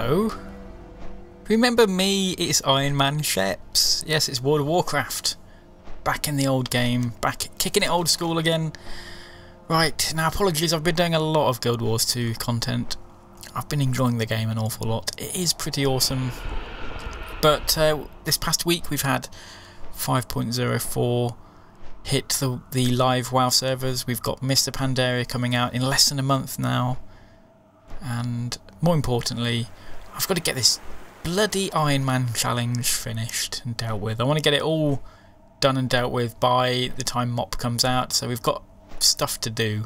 Hello. Remember me? It's Iron Man Sheps. Yes, it's World of Warcraft. Back in the old game. Back kicking it old school again. Right, now apologies, I've been doing a lot of Guild Wars 2 content. I've been enjoying the game an awful lot. It is pretty awesome. But this past week we've had 5.04 hit the live WoW servers. We've got Mr. Pandaria coming out in less than a month now. And more importantly, I've got to get this bloody Iron Man challenge finished and dealt with. I want to get it all done and dealt with by the time MOP comes out, so we've got stuff to do.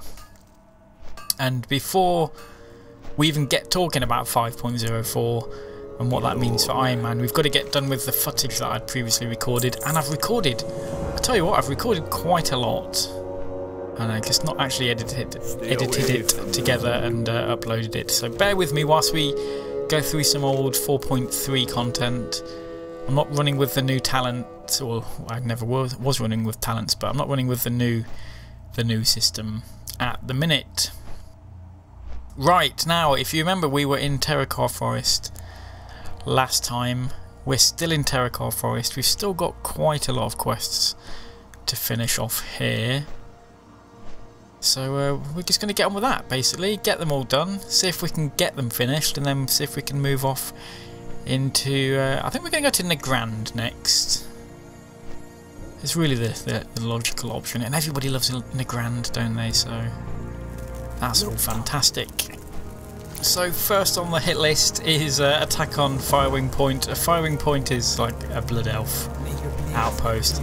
And before we even get talking about 5.04 and what that means for Iron Man, we've got to get done with the footage that I'd previously recorded. And I've recorded, I tell you what, I've recorded quite a lot. And I just not actually edited it together and uploaded it. So bear with me whilst we go through some old 4.3 content. I'm not running with the new talent, or I never was running with talents, but I'm not running with the new system at the minute. Right, now if you remember, we were in Terracar Forest last time. We're still in Terracar Forest. We've still got quite a lot of quests to finish off here. So we're just going to get on with that, basically. Get them all done, see if we can get them finished, and then see if we can move off into... I think we're going to go to Nagrand next. It's really the logical option, and everybody loves Nagrand, don't they? So that's all fantastic. So first on the hit list is attack on Firewing Point. A Firewing Point is like a Blood Elf outpost.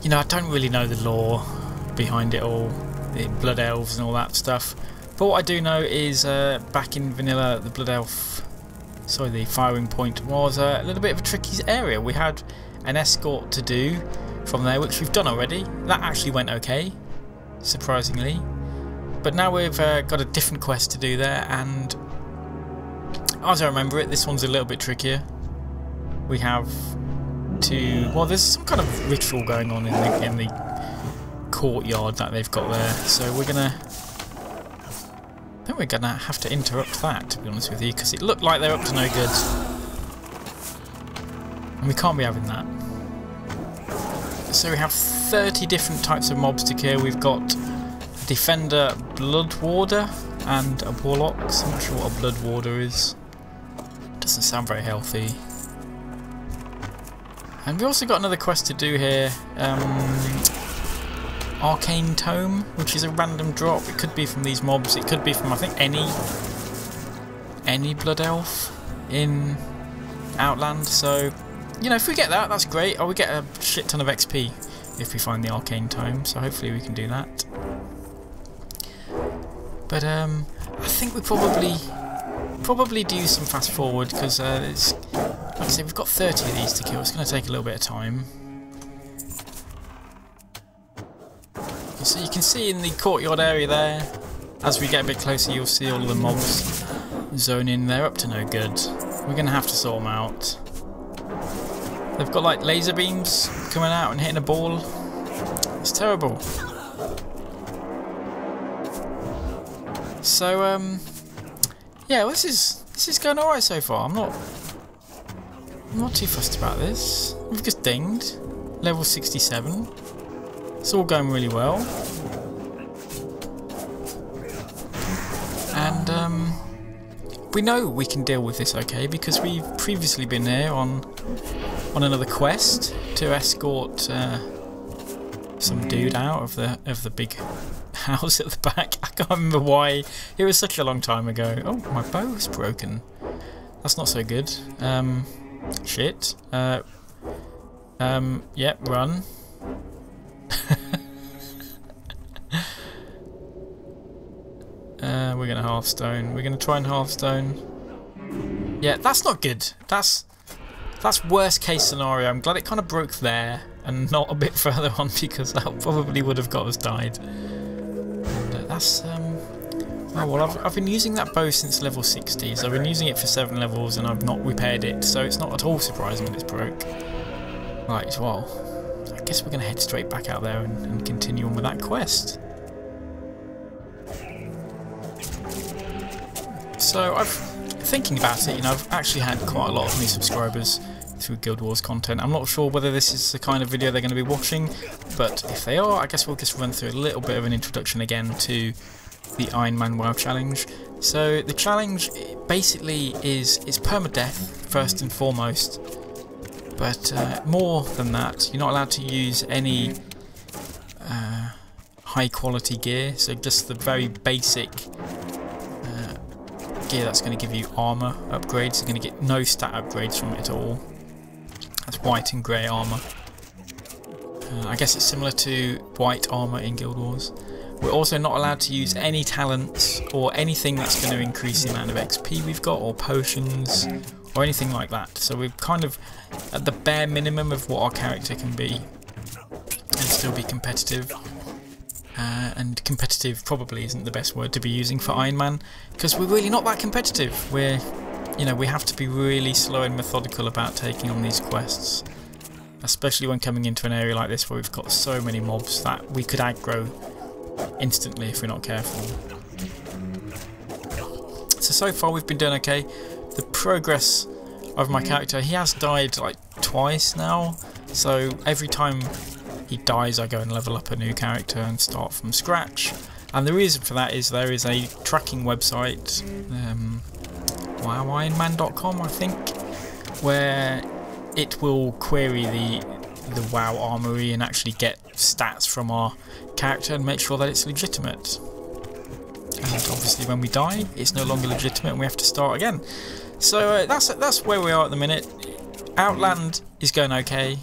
You know, I don't really know the lore behind it all, the Blood Elves and all that stuff. But what I do know is back in vanilla, the Blood Elf, sorry, the Firewing Point was a little bit of a tricky area. We had an escort to do from there, which we've done already. That actually went okay, surprisingly. But now we've got a different quest to do there, and as I remember it, this one's a little bit trickier. We have to... well, there's some kind of ritual going on in the courtyard that they've got there, so we're gonna... I think we're gonna have to interrupt that, to be honest with you, because it looked like they're up to no good. And we can't be having that. So we have 30 different types of mobs to kill. We've got a Defender Blood Warder and a Warlock. So I'm not sure what a Blood Warder is. Doesn't sound very healthy. And we also got another quest to do here. Arcane Tome, which is a random drop. It could be from these mobs. It could be from, I think, any Blood Elf in Outland. So, you know, if we get that, that's great. Or we get a shit ton of XP if we find the Arcane Tome. So hopefully we can do that. But I think we probably do some fast forward, because it's, like I say, we've got 30 of these to kill. It's going to take a little bit of time. So you can see in the courtyard area there, as we get a bit closer, you'll see all of the mobs zone in. They're up to no good. We're going to have to sort them out. They've got like laser beams coming out and hitting a ball. It's terrible. So yeah, well, this is going alright so far. I'm not too fussed about this. We've just dinged level 67. It's all going really well. And we know we can deal with this okay, because we've previously been here on another quest to escort some dude out of the big house at the back. I can't remember why. It was such a long time ago. Oh, my bow's broken. That's not so good. Shit. Yep, run. We're gonna halfstone. We're gonna try and halfstone. Yeah, that's not good. That's worst case scenario. I'm glad it kind of broke there and not a bit further on, because that probably would have got us died. And, that's oh well, I've been using that bow since level 60, so I've been using it for 7 levels and I've not repaired it, so it's not at all surprising that it's broke. Right, well, I guess we're going to head straight back out there and continue on with that quest. So thinking about it, you know, I've actually had quite a lot of new subscribers through Guild Wars content. I'm not sure whether this is the kind of video they're going to be watching, but if they are, I guess we'll just run through a little bit of an introduction again to the Iron Man WoW challenge. So the challenge basically is perma-death first and foremost, but more than that, you're not allowed to use any high quality gear, so just the very basic gear that's going to give you armour upgrades. You're going to get no stat upgrades from it at all. That's white and grey armour. I guess it's similar to white armour in Guild Wars. We're also not allowed to use any talents or anything that's going to increase the amount of XP we've got, or potions, or anything like that. So we're kind of at the bare minimum of what our character can be and still be competitive. And competitive probably isn't the best word to be using for Iron Man, because we're really not that competitive. We're, you know, we have to be really slow and methodical about taking on these quests, especially when coming into an area like this where we've got so many mobs that we could aggro instantly if we're not careful. So far we've been doing okay. The progress of my character, he has died like twice now, so every time he dies I go and level up a new character and start from scratch. And the reason for that is there is a tracking website, wowironman.com I think, where it will query the WoW armory and actually get stats from our character and make sure that it's legitimate. And obviously when we die it's no longer legitimate and we have to start again. So that's where we are at the minute. Outland is going okay.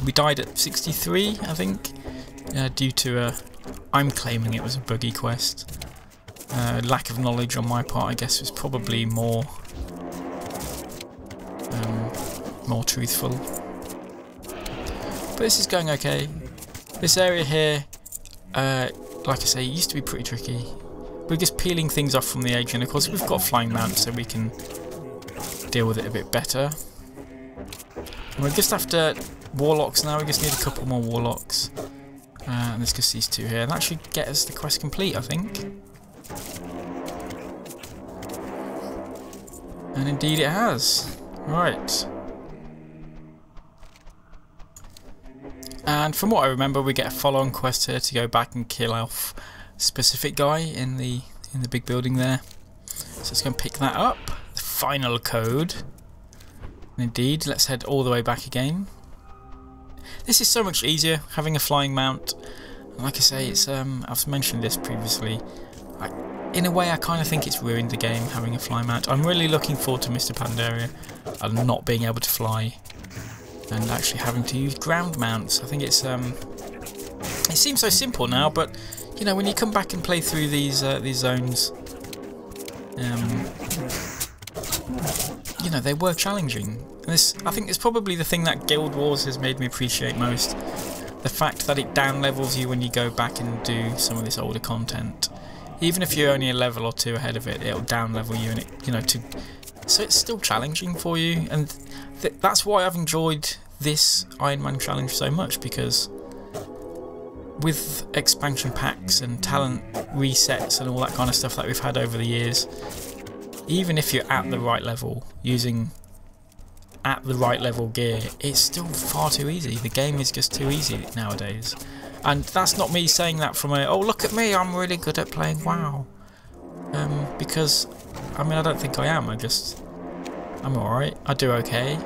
We died at 63 I think, due to I'm claiming it was a buggy quest. Lack of knowledge on my part I guess was probably more truthful. But this is going okay. This area here, like I say, it used to be pretty tricky. We're just peeling things off from the edge, and of course we've got flying mounts so we can deal with it a bit better. And we're just after warlocks now. We just need a couple more warlocks. And there's just these two here. And that should get us the quest complete, I think. And indeed it has. Right. And from what I remember, we get a follow-on quest here to go back and kill off a specific guy in the big building there. So let's go and pick that up. The final code. And indeed, let's head all the way back again. This is so much easier having a flying mount. And like I say, it's I've mentioned this previously. In a way, I kind of think it's ruined the game having a flying mount. I'm really looking forward to Mr. Pandaria and not being able to fly, and actually having to use ground mounts. I think it's it seems so simple now, but you know, when you come back and play through these zones, you know, they were challenging. And this, I think, is probably the thing that Guild Wars has made me appreciate most. The fact that it down levels you when you go back and do some of this older content. Even if you're only a level or two ahead of it, it'll down level you, and it, you know, so it's still challenging for you, and that's why I've enjoyed this Iron Man challenge so much, because with expansion packs and talent resets and all that kind of stuff that we've had over the years, even if you're at the right level, using at the right level gear, it's still far too easy. The game is just too easy nowadays. And that's not me saying that from a, oh look at me, I'm really good at playing WoW. Because, I mean, I don't think I am. I'm alright. I do okay.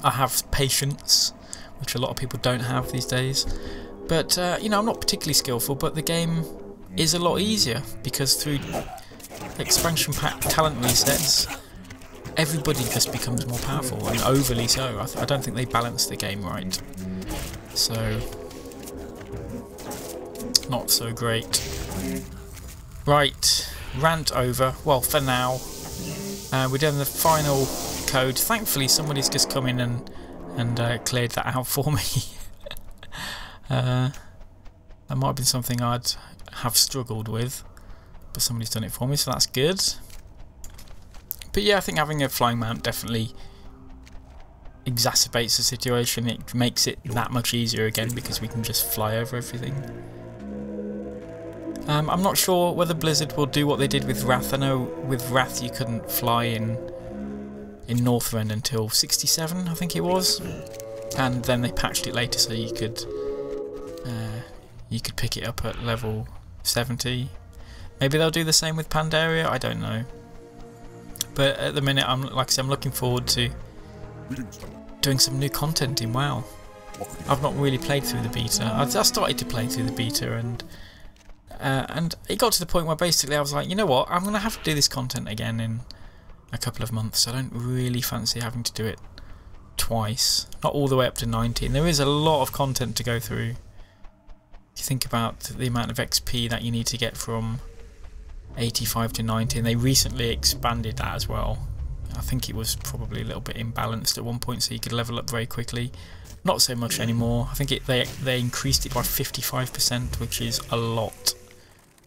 I have patience, which a lot of people don't have these days. But, you know, I'm not particularly skillful, but the game is a lot easier, because through expansion pack talent resets, everybody just becomes more powerful, and overly so. I don't think they balance the game right. So, not so great. Right, rant over. Well, for now. We're doing the final code. Thankfully, somebody's just come in and cleared that out for me. That might have been something I'd have struggled with, but somebody's done it for me, so that's good. But yeah, I think having a flying mount definitely exacerbates the situation. It makes it that much easier again, because we can just fly over everything. I'm not sure whether Blizzard will do what they did with Wrath. I know with Wrath you couldn't fly in Northrend until 67, I think it was, and then they patched it later so you could pick it up at level 70. Maybe they'll do the same with Pandaria. I don't know. But at the minute, like I said, I'm looking forward to doing some new content in WoW. I've not really played through the beta. I started to play through the beta, and it got to the point where basically I was like, you know what, I'm going to have to do this content again in a couple of months. I don't really fancy having to do it twice. Not all the way up to 90. And there is a lot of content to go through. If you think about the amount of XP that you need to get from 85 to 90, and they recently expanded that as well. I think it was probably a little bit imbalanced at one point, so you could level up very quickly. Not so much anymore. I think they increased it by 55%, which is a lot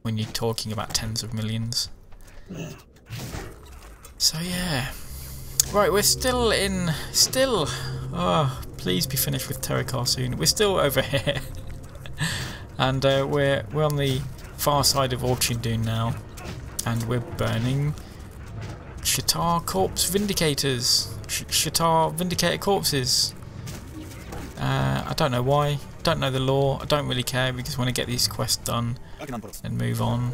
when you're talking about tens of millions. So yeah. Right, we're still oh, please be finished with Terakar soon. We're still over here. And we're on the far side of Orchard Dune now. And we're burning Shatar Corpse Vindicators. Shatar Vindicator Corpses. I don't know why. Don't know the lore. I don't really care because I want to get these quests done and move on.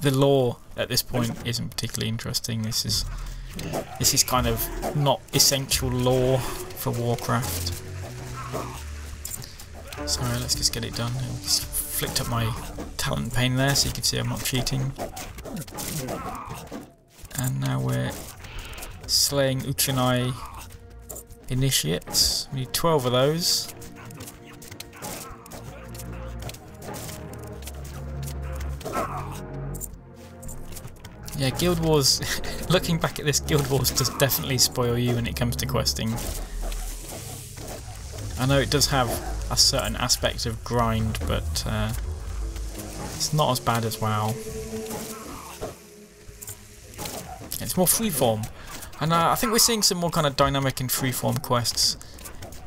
The lore at this point isn't particularly interesting. This is kind of not essential lore for Warcraft. Sorry, let's just get it done. I just flicked up my talent pane there so you can see I'm not cheating. And now we're slaying Uchinai initiates. We need 12 of those. Yeah, Guild Wars, looking back at this, Guild Wars does definitely spoil you when it comes to questing. I know it does have a certain aspect of grind, but it's not as bad as WoW. It's more freeform, and I think we're seeing some more kind of dynamic and freeform quests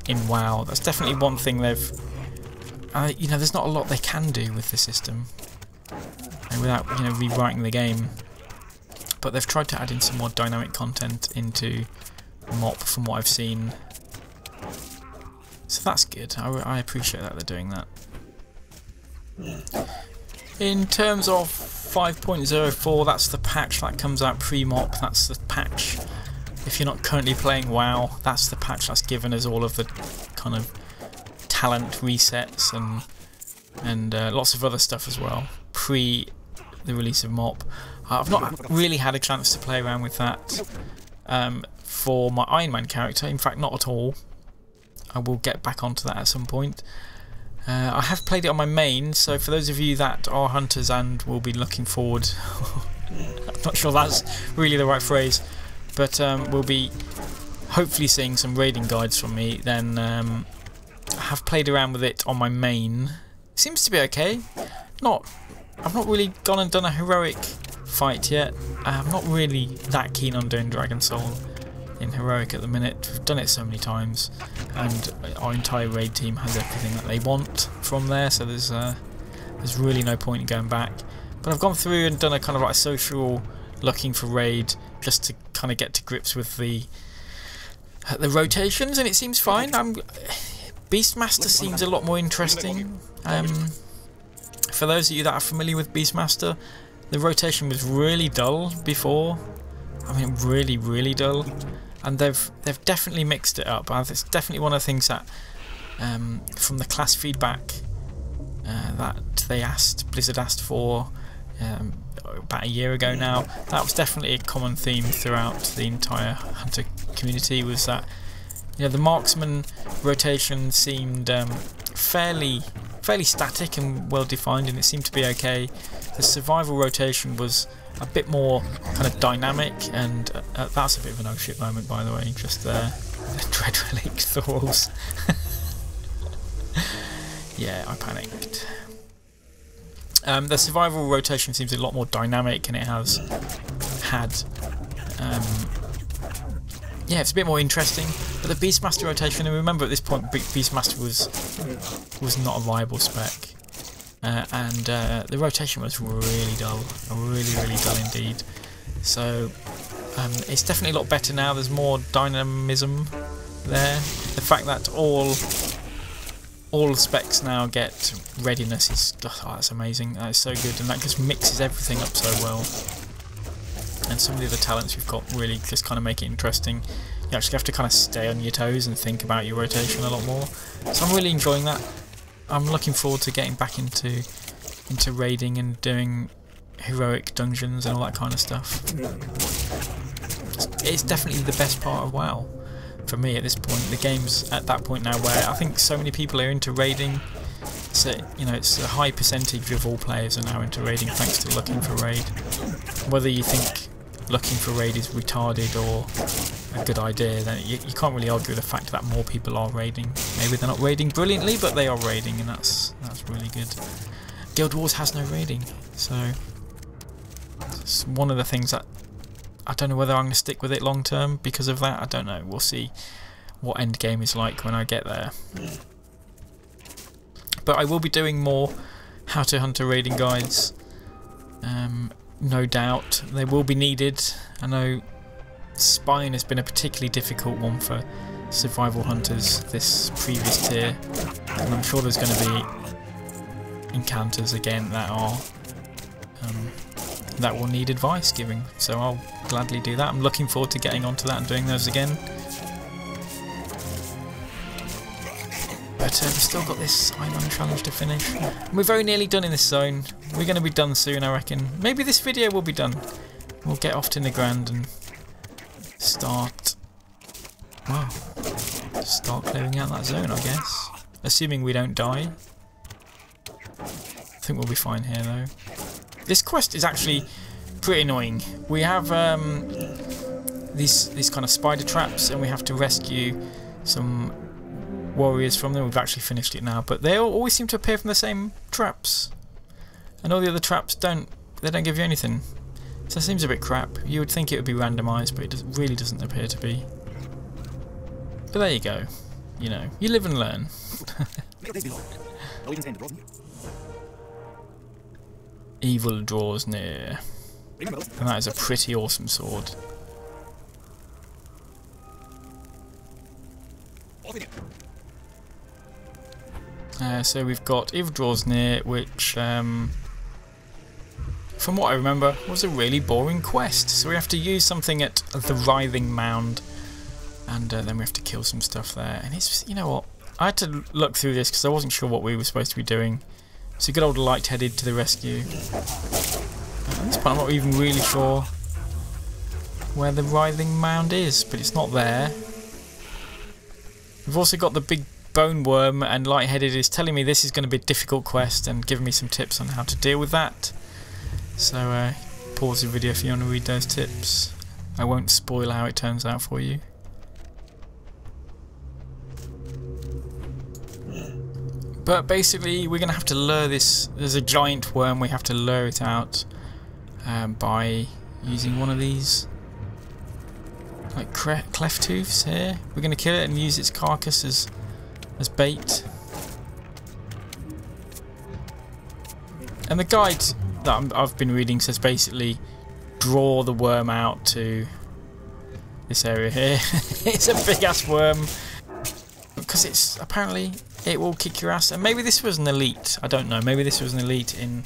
in WoW. That's definitely one thing they've... you know, there's not a lot they can do with the system, and without, you know, rewriting the game. But they've tried to add in some more dynamic content into MOP from what I've seen. So that's good. I appreciate that they're doing that. In terms of 5.04, that's the patch that comes out pre-MOP. That's the patch. If you're not currently playing WoW, that's the patch that's given us all of the kind of talent resets and lots of other stuff as well, pre the release of MOP. I've not really had a chance to play around with that for my Iron Man character, in fact not at all. I will get back onto that at some point. I have played it on my main, so for those of you that are hunters and will be looking forward, I'm not sure that's really the right phrase, but we'll be hopefully seeing some raiding guides from me, then I have played around with it on my main. Seems to be okay. I've not really gone and done a heroic fight yet. I'm not really that keen on doing Dragon Soul in heroic at the minute. We've done it so many times, and our entire raid team has everything that they want from there, so there's really no point in going back. But I've gone through and done a kind of like a social looking for raid just to kind of get to grips with the rotations, and it seems fine. Beastmaster seems a lot more interesting. For those of you that are familiar with Beastmaster, the rotation was really dull before. I mean, really, really dull. And they've definitely mixed it up. It's definitely one of the things that, from the class feedback that Blizzard asked for about a year ago now, that was definitely a common theme throughout the entire hunter community. Was that, you know, the marksman rotation seemed fairly static and well defined, and it seemed to be okay. The survival rotation was a bit more kind of dynamic, and that's a bit of an oh shit moment, by the way, just there. The Dread Relic Thralls. Yeah, I panicked. The survival rotation seems a lot more dynamic, and it has had yeah, it's a bit more interesting. But the Beastmaster rotation, and remember at this point Beastmaster was not a viable spec. and the rotation was really dull, really dull indeed. So it's definitely a lot better now. There's more dynamism there. The fact that all specs now get readiness is that's amazing. That is so good, and that just mixes everything up so well. And some of the other talents we've got really just kind of make it interesting. You actually have to kind of stay on your toes and think about your rotation a lot more. So I'm really enjoying that. I'm looking forward to getting back into raiding and doing heroic dungeons and all that kind of stuff. It's definitely the best part of WoW for me at this point. The game's at that point now where I think so many people are into raiding. So you know, it's a high percentage of all players are now into raiding thanks to looking for raid. Whether you think looking for raid is retarded or a good idea, then you can't really argue with the fact that more people are raiding. Maybe they're not raiding brilliantly, but they are raiding, and that's really good. Guild Wars has no raiding, so it's one of the things that I don't know whether I'm going to stick with it long term because of that. I don't know. We'll see what end game is like when I get there. But I will be doing more how to hunt a raiding guides. No doubt they will be needed. I know Spine has been a particularly difficult one for survival hunters this previous tier, and I'm sure there's going to be encounters again that are that will need advice giving, so I'll gladly do that. I'm looking forward to getting onto that and doing those again. But we've still got this Island challenge to finish. We're very nearly done in this zone. We're going to be done soon, I reckon. Maybe this video will be done. We'll get off to Negrand and start clearing out that zone, I guess. Assuming we don't die. I think we'll be fine here though. This quest is actually pretty annoying. We have these kind of spider traps, and we have to rescue some warriors from them. We've actually finished it now, but they always seem to appear from the same traps, and all the other traps don't give you anything. So it seems a bit crap. You would think it would be randomised, but it really doesn't appear to be. But there you go. You know, you live and learn. Evil draws near. And that is a pretty awesome sword. So we've got Evil Draws Near, which, from what I remember, was a really boring quest. So we have to use something at the Writhing Mound, and then we have to kill some stuff there. And it's, you know what, I had to look through this because I wasn't sure what we were supposed to be doing. So good old Light-Headed to the rescue. At this point I'm not even really sure where the Writhing Mound is, but it's not there. We've also got the big bone worm, and Light-Headed is telling me this is going to be a difficult quest and giving me some tips on how to deal with that. So pause the video if you want to read those tips. I won't spoil how it turns out for you. But basically we're going to have to lure this. There's a giant worm, we have to lure it out by using one of these like cleft tooths here. We're going to kill it and use its carcass as bait. And the guide that I've been reading says basically draw the worm out to this area here. It's a big ass worm because it's apparently it will kick your ass. And maybe this was an elite, I don't know, maybe this was an elite in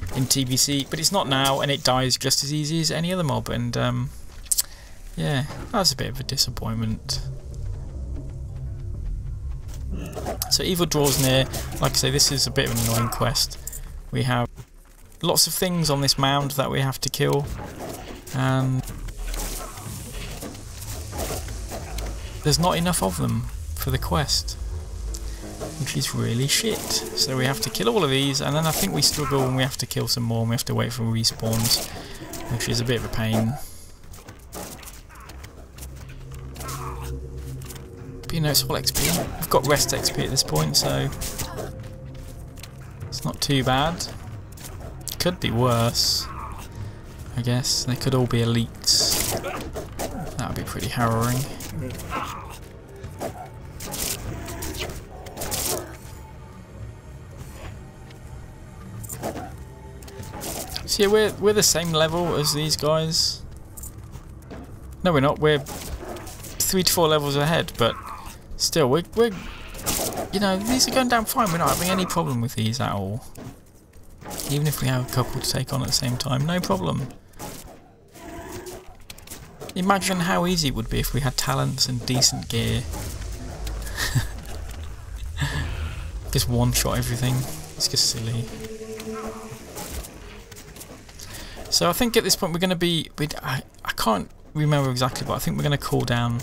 TBC, but it's not now, and it dies just as easy as any other mob. And yeah, that's a bit of a disappointment. So Evil Draws Near, like I say, this is a bit of an annoying quest. We have lots of things on this mound that we have to kill, and there's not enough of them for the quest, which is really shit. So we have to kill all of these, and then I think we struggle and we have to kill some more, and we have to wait for respawns, which is a bit of a pain. But you know, it's all XP. We've got rest XP at this point, so it's not too bad. Could be worse, I guess. They could all be elites. That would be pretty harrowing. So yeah, we're the same level as these guys. No, we're not. We're 3 to 4 levels ahead, but still, we're you know, these are going down fine. We're not having any problem with these at all. Even if we have a couple to take on at the same time, no problem. Imagine how easy it would be if we had talents and decent gear. Just one-shot everything. It's just silly. So I think at this point we're going to be... I can't remember exactly, but I think we're going to call down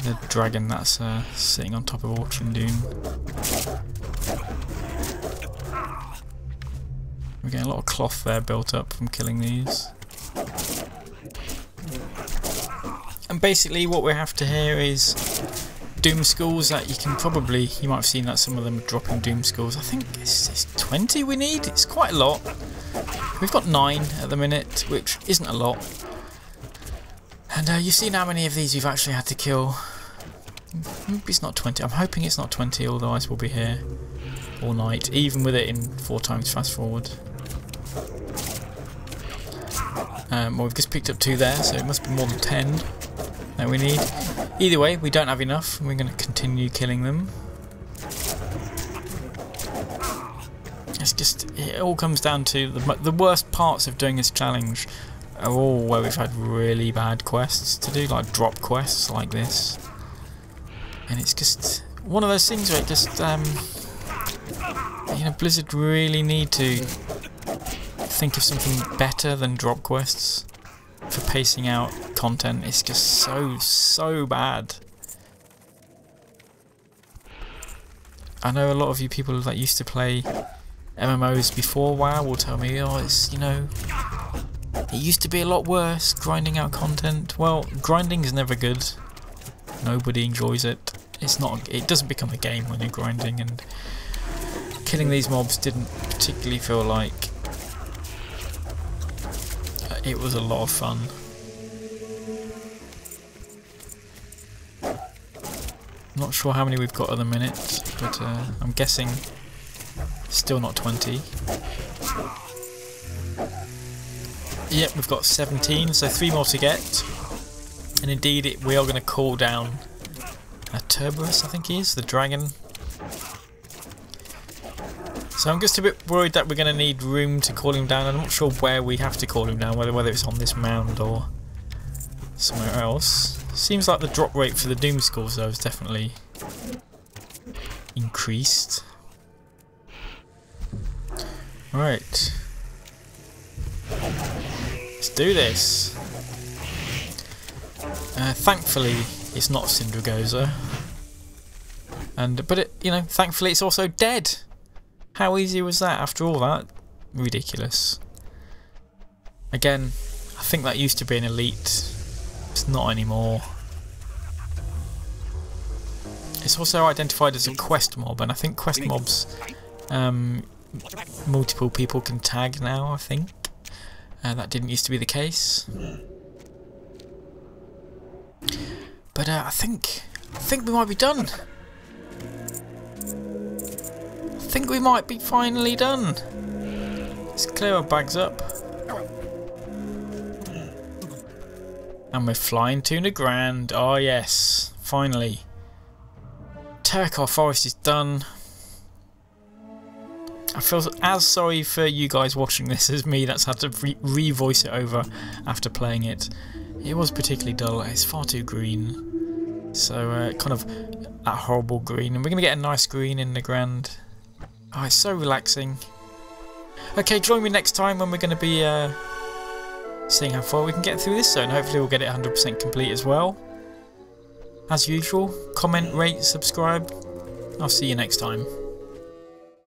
the dragon that's sitting on top of Orchard Dune. We're getting a lot of cloth there built up from killing these. And basically what we're after here is doom skulls that you might have seen that some of them are dropping doom skulls. I think it's 20 we need. It's quite a lot. We've got 9 at the minute, which isn't a lot. And you've seen how many of these we've actually had to kill. Maybe it's not 20. I'm hoping it's not 20, otherwise we'll be here all night, even with it in 4 times fast forward. Well, we've just picked up 2 there, so it must be more than 10 that we need. Either way, we don't have enough, and we're going to continue killing them. It's just, it all comes down to the worst parts of doing this challenge are all where we've had really bad quests to do, like drop quests like this. And it's just one of those things where it just, you know, Blizzard really need to think of something better than drop quests for pacing out content. It's just so bad. I know a lot of you people that used to play MMOs before WoW will tell me, oh, it's, you know, it used to be a lot worse grinding out content. Well, grinding is never good. Nobody enjoys it. It's not. It doesn't become a game when you're grinding, and killing these mobs didn't particularly feel like it was a lot of fun. Not sure how many we've got at the minute, but I'm guessing still not 20. Yep, we've got 17, so 3 more to get. And indeed, we are going to call down Turborus, I think he is, the dragon. So I'm just a bit worried that we're going to need room to call him down. I'm not sure where we have to call him down, whether it's on this mound or somewhere else. Seems like the drop rate for the doom skulls though is definitely increased. Right. Let's do this. Thankfully, it's not Syndragoza, but it, you know, thankfully it's also dead. How easy was that after all that? Ridiculous. Again, I think that used to be an elite. It's not anymore. It's also identified as a quest mob, and I think quest mobs, multiple people can tag now. I think that didn't used to be the case. But I think we might be done. I think we might be finally done. Let's clear our bags up. And we're flying to Nagrand. Oh yes, finally. Terracore Forest is done. I feel as sorry for you guys watching this as me that's had to re-voice it over after playing it. It was particularly dull. It's far too green. So kind of that horrible green. And we're going to get a nice green in Nagrand. Oh, it's so relaxing. Okay, join me next time when we're going to be seeing how far we can get through this zone. Hopefully we'll get it 100% complete as well. As usual, comment, rate, subscribe. I'll see you next time.